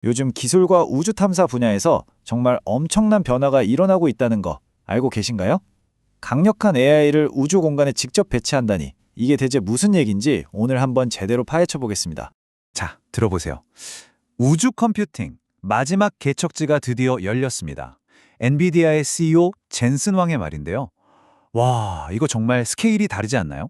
요즘 기술과 우주 탐사 분야에서 정말 엄청난 변화가 일어나고 있다는 거 알고 계신가요? 강력한 AI를 우주 공간에 직접 배치한다니 이게 대체 무슨 얘기인지 오늘 한번 제대로 파헤쳐 보겠습니다. 자, 들어보세요. 우주 컴퓨팅 마지막 개척지가 드디어 열렸습니다. 엔비디아의 CEO 젠슨 왕의 말인데요. 와, 이거 정말 스케일이 다르지 않나요?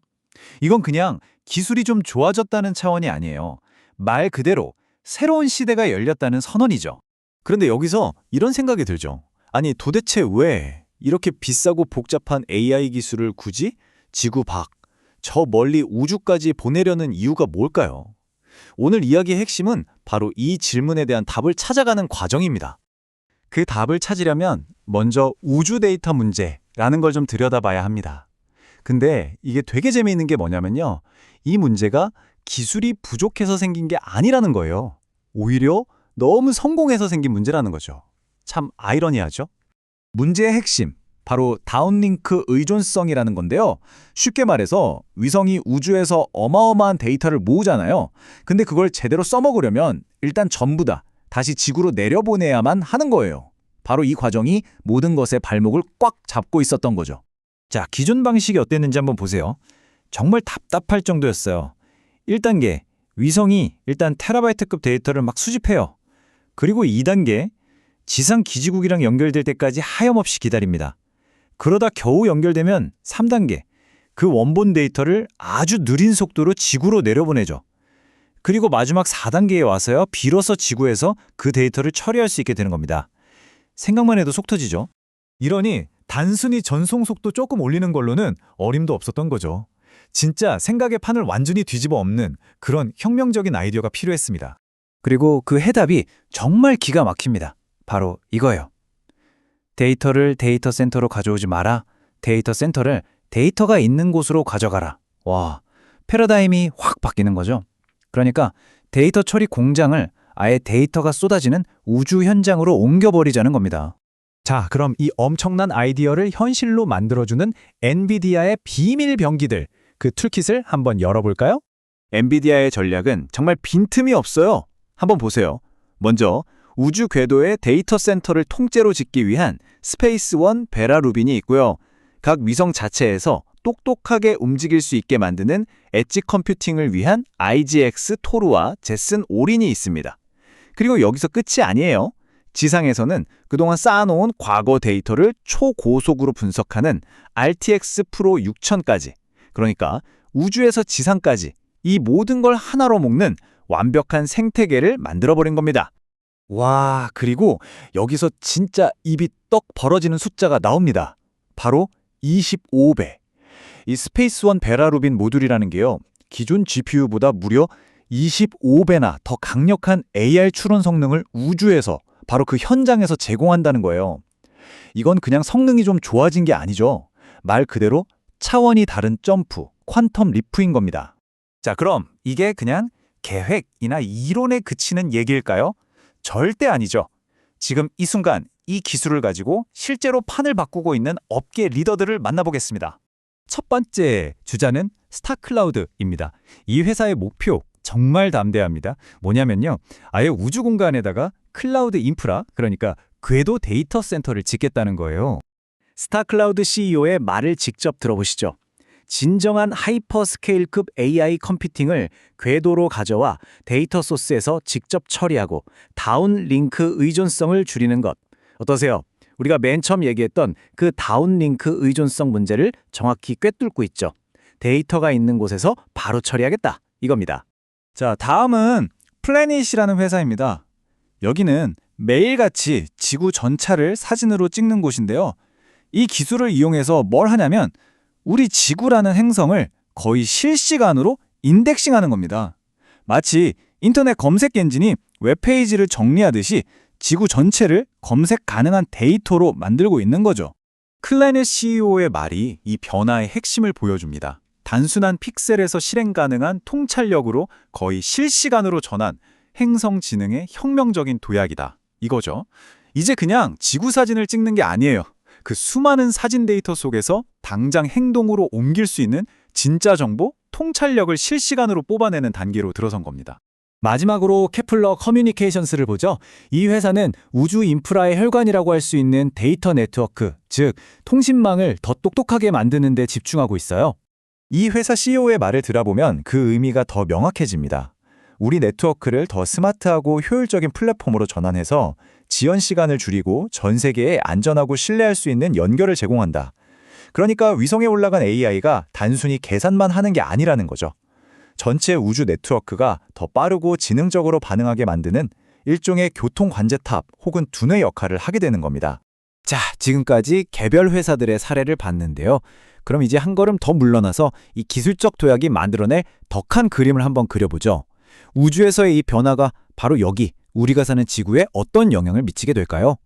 이건 그냥 기술이 좀 좋아졌다는 차원이 아니에요. 말 그대로 새로운 시대가 열렸다는 선언이죠. 그런데 여기서 이런 생각이 들죠. 아니 도대체 왜 이렇게 비싸고 복잡한 AI 기술을 굳이 지구 밖, 저 멀리 우주까지 보내려는 이유가 뭘까요? 오늘 이야기의 핵심은 바로 이 질문에 대한 답을 찾아가는 과정입니다. 그 답을 찾으려면 먼저 우주 데이터 문제라는 걸 좀 들여다봐야 합니다. 근데 이게 되게 재미있는 게 뭐냐면요. 이 문제가 기술이 부족해서 생긴 게 아니라는 거예요. 오히려 너무 성공해서 생긴 문제라는 거죠. 참 아이러니하죠? 문제의 핵심, 바로 다운링크 의존성이라는 건데요. 쉽게 말해서 위성이 우주에서 어마어마한 데이터를 모으잖아요. 근데 그걸 제대로 써먹으려면 일단 전부 다 다시 지구로 내려보내야만 하는 거예요. 바로 이 과정이 모든 것의 발목을 꽉 잡고 있었던 거죠. 자, 기존 방식이 어땠는지 한번 보세요. 정말 답답할 정도였어요. 1단계, 위성이 일단 테라바이트급 데이터를 막 수집해요. 그리고 2단계, 지상 기지국이랑 연결될 때까지 하염없이 기다립니다. 그러다 겨우 연결되면 3단계, 그 원본 데이터를 아주 느린 속도로 지구로 내려보내죠. 그리고 마지막 4단계에 와서요, 비로소 지구에서 그 데이터를 처리할 수 있게 되는 겁니다. 생각만 해도 속 터지죠? 이러니 단순히 전송 속도 조금 올리는 걸로는 어림도 없었던 거죠. 진짜 생각의 판을 완전히 뒤집어 엎는 그런 혁명적인 아이디어가 필요했습니다. 그리고 그 해답이 정말 기가 막힙니다. 바로 이거예요. 데이터를 데이터 센터로 가져오지 마라. 데이터 센터를 데이터가 있는 곳으로 가져가라. 와, 패러다임이 확 바뀌는 거죠. 그러니까 데이터 처리 공장을 아예 데이터가 쏟아지는 우주 현장으로 옮겨버리자는 겁니다. 자, 그럼 이 엄청난 아이디어를 현실로 만들어주는 엔비디아의 비밀 병기들, 그 툴킷을 한번 열어볼까요? 엔비디아의 전략은 정말 빈틈이 없어요. 한번 보세요. 먼저 우주 궤도의 데이터 센터를 통째로 짓기 위한 스페이스원 베라 루빈이 있고요. 각 위성 자체에서 똑똑하게 움직일 수 있게 만드는 엣지 컴퓨팅을 위한 IGX 토르와 제슨 오린이 있습니다. 그리고 여기서 끝이 아니에요. 지상에서는 그동안 쌓아놓은 과거 데이터를 초고속으로 분석하는 RTX 프로 6000까지, 그러니까 우주에서 지상까지 이 모든 걸 하나로 묶는 완벽한 생태계를 만들어버린 겁니다. 와, 그리고 여기서 진짜 입이 떡 벌어지는 숫자가 나옵니다. 바로 25배. 이 스페이스원 베라 루빈 모듈이라는 게요, 기존 GPU보다 무려 25배나 더 강력한 AR 추론 성능을 우주에서 바로 그 현장에서 제공한다는 거예요. 이건 그냥 성능이 좀 좋아진 게 아니죠. 말 그대로 차원이 다른 점프, 퀀텀 리프인 겁니다. 자, 그럼 이게 그냥 계획이나 이론에 그치는 얘기일까요? 절대 아니죠. 지금 이 순간 이 기술을 가지고 실제로 판을 바꾸고 있는 업계 리더들을 만나보겠습니다. 첫 번째 주자는 스타클라우드입니다. 이 회사의 목표 정말 담대합니다. 뭐냐면요, 아예 우주 공간에다가 클라우드 인프라, 그러니까 궤도 데이터 센터를 짓겠다는 거예요. 스타클라우드 CEO의 말을 직접 들어보시죠. 진정한 하이퍼스케일급 AI 컴퓨팅을 궤도로 가져와 데이터 소스에서 직접 처리하고 다운링크 의존성을 줄이는 것. 어떠세요? 우리가 맨 처음 얘기했던 그 다운링크 의존성 문제를 정확히 꿰뚫고 있죠. 데이터가 있는 곳에서 바로 처리하겠다, 이겁니다. 자, 다음은 플래닛이라는 회사입니다. 여기는 매일같이 지구 전차를 사진으로 찍는 곳인데요. 이 기술을 이용해서 뭘 하냐면 우리 지구라는 행성을 거의 실시간으로 인덱싱하는 겁니다. 마치 인터넷 검색 엔진이 웹페이지를 정리하듯이 지구 전체를 검색 가능한 데이터로 만들고 있는 거죠. 클래넷 CEO의 말이 이 변화의 핵심을 보여줍니다. 단순한 픽셀에서 실행 가능한 통찰력으로 거의 실시간으로 전환, 행성 지능의 혁명적인 도약이다. 이거죠. 이제 그냥 지구 사진을 찍는 게 아니에요. 그 수많은 사진 데이터 속에서 당장 행동으로 옮길 수 있는 진짜 정보, 통찰력을 실시간으로 뽑아내는 단계로 들어선 겁니다. 마지막으로 케플러 커뮤니케이션스를 보죠. 이 회사는 우주 인프라의 혈관이라고 할 수 있는 데이터 네트워크, 즉 통신망을 더 똑똑하게 만드는 데 집중하고 있어요. 이 회사 CEO의 말을 들어보면 그 의미가 더 명확해집니다. 우리 네트워크를 더 스마트하고 효율적인 플랫폼으로 전환해서 지연 시간을 줄이고 전 세계에 안전하고 신뢰할 수 있는 연결을 제공한다. 그러니까 위성에 올라간 AI가 단순히 계산만 하는 게 아니라는 거죠. 전체 우주 네트워크가 더 빠르고 지능적으로 반응하게 만드는 일종의 교통 관제탑 혹은 두뇌 역할을 하게 되는 겁니다. 자, 지금까지 개별 회사들의 사례를 봤는데요. 그럼 이제 한 걸음 더 물러나서 이 기술적 도약이 만들어낼 더 큰 그림을 한번 그려보죠. 우주에서의 이 변화가 바로 여기 우리가 사는 지구에 어떤 영향을 미치게 될까요?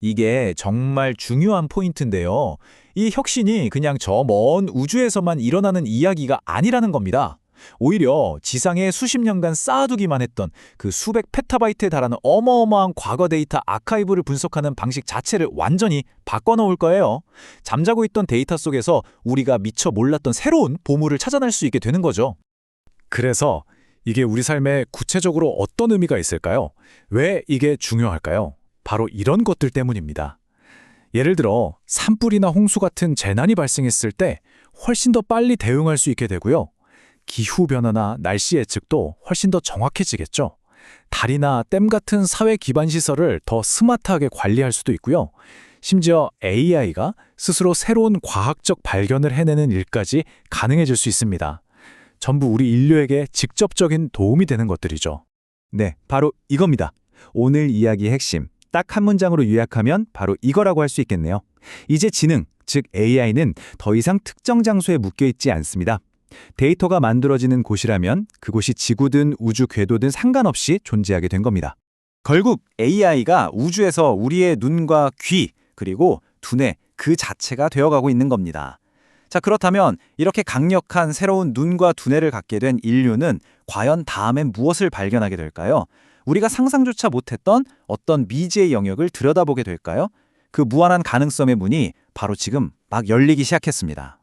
이게 정말 중요한 포인트인데요. 이 혁신이 그냥 저 먼 우주에서만 일어나는 이야기가 아니라는 겁니다. 오히려 지상에 수십 년간 쌓아두기만 했던 그 수백 페타바이트에 달하는 어마어마한 과거 데이터 아카이브를 분석하는 방식 자체를 완전히 바꿔놓을 거예요. 잠자고 있던 데이터 속에서 우리가 미처 몰랐던 새로운 보물을 찾아낼 수 있게 되는 거죠. 그래서 이게 우리 삶에 구체적으로 어떤 의미가 있을까요? 왜 이게 중요할까요? 바로 이런 것들 때문입니다. 예를 들어 산불이나 홍수 같은 재난이 발생했을 때 훨씬 더 빨리 대응할 수 있게 되고요. 기후변화나 날씨 예측도 훨씬 더 정확해지겠죠. 다리나 댐 같은 사회 기반 시설을 더 스마트하게 관리할 수도 있고요. 심지어 AI가 스스로 새로운 과학적 발견을 해내는 일까지 가능해질 수 있습니다. 전부 우리 인류에게 직접적인 도움이 되는 것들이죠. 네, 바로 이겁니다. 오늘 이야기의 핵심, 딱 한 문장으로 요약하면 바로 이거라고 할 수 있겠네요. 이제 지능, 즉 AI는 더 이상 특정 장소에 묶여있지 않습니다. 데이터가 만들어지는 곳이라면 그곳이 지구든 우주 궤도든 상관없이 존재하게 된 겁니다. 결국 AI가 우주에서 우리의 눈과 귀, 그리고 두뇌 그 자체가 되어가고 있는 겁니다. 자, 그렇다면 이렇게 강력한 새로운 눈과 두뇌를 갖게 된 인류는 과연 다음엔 무엇을 발견하게 될까요? 우리가 상상조차 못했던 어떤 미지의 영역을 들여다보게 될까요? 그 무한한 가능성의 문이 바로 지금 막 열리기 시작했습니다.